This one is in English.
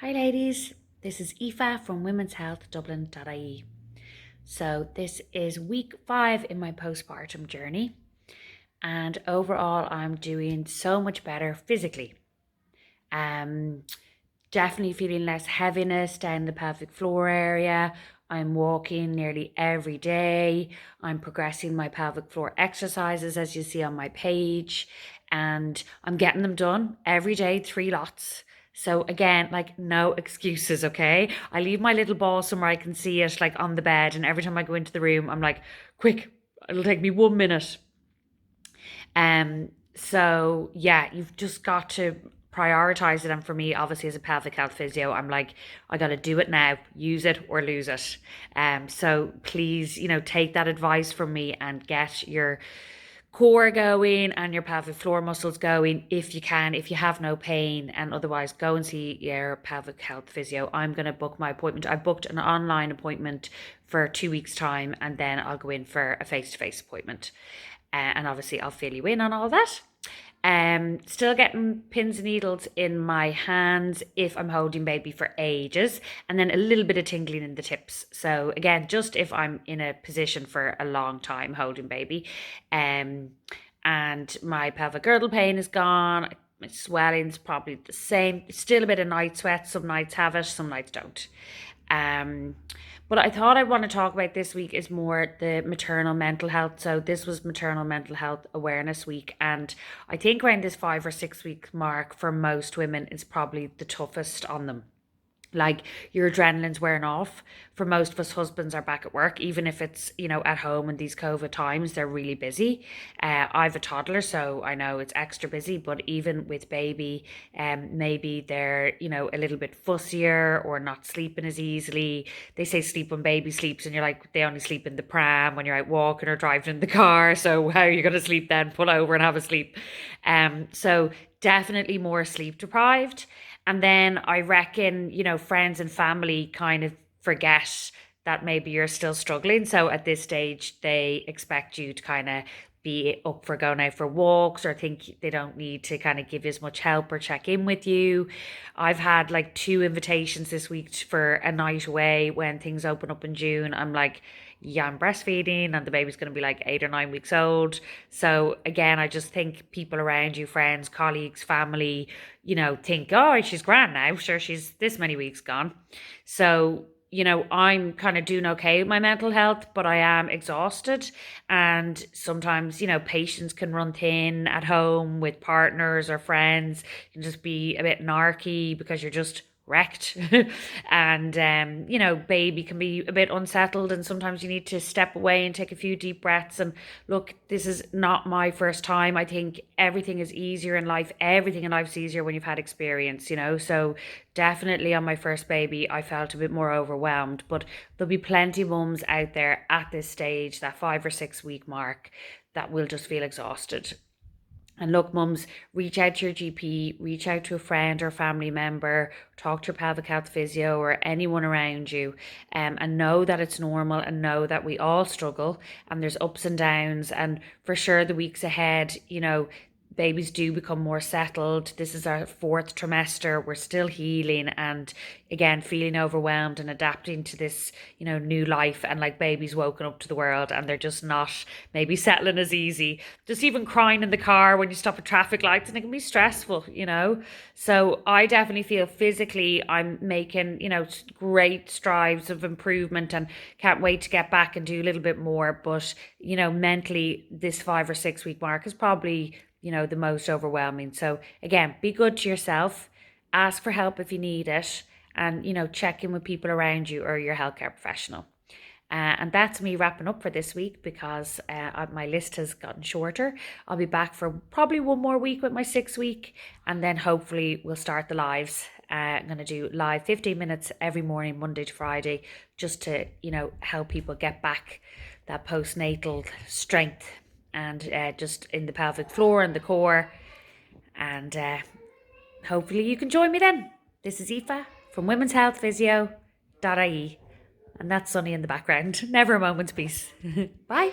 Hi ladies, this is Aoife from Women's Health Dublin.ie. So this is week 5 in my postpartum journey, and overall I'm doing so much better physically. Definitely feeling less heaviness down the pelvic floor area. I'm walking nearly every day. I'm progressing my pelvic floor exercises as you see on my page, and I'm getting them done every day, 3 lots. So again, like no excuses, okay? I leave my little ball somewhere I can see it, like on the bed, and every time I go into the room, I'm like, quick, it'll take me 1 minute. So yeah, you've just got to prioritize it. And for me, obviously, as a pelvic health physio, I'm like, I got to do it now, use it or lose it. So please, take that advice from me and get your core going and your pelvic floor muscles going if you can, if you have no pain, and otherwise go and see your pelvic health physio. I'm going to book my appointment. I booked an online appointment for 2 weeks time, and then I'll go in for a face-to-face appointment. And obviously I'll fill you in on all that. Still getting pins and needles in my hands if I'm holding baby for ages, and then a little bit of tingling in the tips. So again, just if I'm in a position for a long time holding baby. And my pelvic girdle pain is gone. My swelling's probably the same. Still a bit of night sweat. Some nights have it, some nights don't. But I thought I'd want to talk about this week is more the maternal mental health. So this was Maternal Mental Health Awareness Week. And I think around this 5 or 6 week mark for most women is probably the toughest on them. Like your adrenaline's wearing off. For most of us, husbands are back at work, even if it's, at home in these COVID times, they're really busy. I've a toddler, so I know it's extra busy, but even with baby, maybe they're, a little bit fussier or not sleeping as easily. They say sleep when baby sleeps, and you're like, they only sleep in the pram when you're out walking or driving in the car. So how are you going to sleep then? Pull over and have a sleep. So definitely more sleep deprived. And then I reckon, friends and family kind of forget that maybe you're still struggling. So at this stage, they expect you to kind of be up for going out for walks, or think they don't need to kind of give you as much help or check in with you. I've had like 2 invitations this week for a night away when things open up in June. I'm like, yeah, I'm breastfeeding and the baby's going to be like 8 or 9 weeks old. So again, I just think people around you, friends, colleagues, family, think, oh, she's grand now. Sure, she's this many weeks gone. So, I'm kind of doing okay with my mental health, but I am exhausted. And sometimes, patience can run thin at home with partners or friends. You can just be a bit narky because you're just wrecked. And baby can be a bit unsettled, and sometimes you need to step away and take a few deep breaths. And look, this is not my first time. I think everything is easier in life. Everything in life's easier when you've had experience, so definitely on my first baby I felt a bit more overwhelmed, but there'll be plenty of mums out there at this stage, that 5 or 6 week mark, that will just feel exhausted. And look, mums, reach out to your GP, reach out to a friend or family member, talk to your pelvic health physio or anyone around you, and know that it's normal, and know that we all struggle and there's ups and downs. And for sure, the weeks ahead, babies do become more settled. This is our 4th trimester. We're still healing and again feeling overwhelmed and adapting to this, new life. And like babies woken up to the world and they're just not maybe settling as easy. Just even crying in the car when you stop at traffic lights, and it can be stressful. So I definitely feel physically I'm making, great strides of improvement, and can't wait to get back and do a little bit more. But, mentally, this 5 or 6 week mark is probably the most overwhelming. So again, be good to yourself, ask for help if you need it, and, check in with people around you or your healthcare professional. And that's me wrapping up for this week, because my list has gotten shorter. I'll be back for probably one more week with my 6th week, and then hopefully we'll start the lives. I'm going to do live 15 minutes every morning, Monday to Friday, just to, help people get back that postnatal strength, and just in the pelvic floor and the core. And hopefully you can join me then. This is Aoife from Women's Health Physio.ie. And that's Sunny in the background. Never a moment's peace. Bye.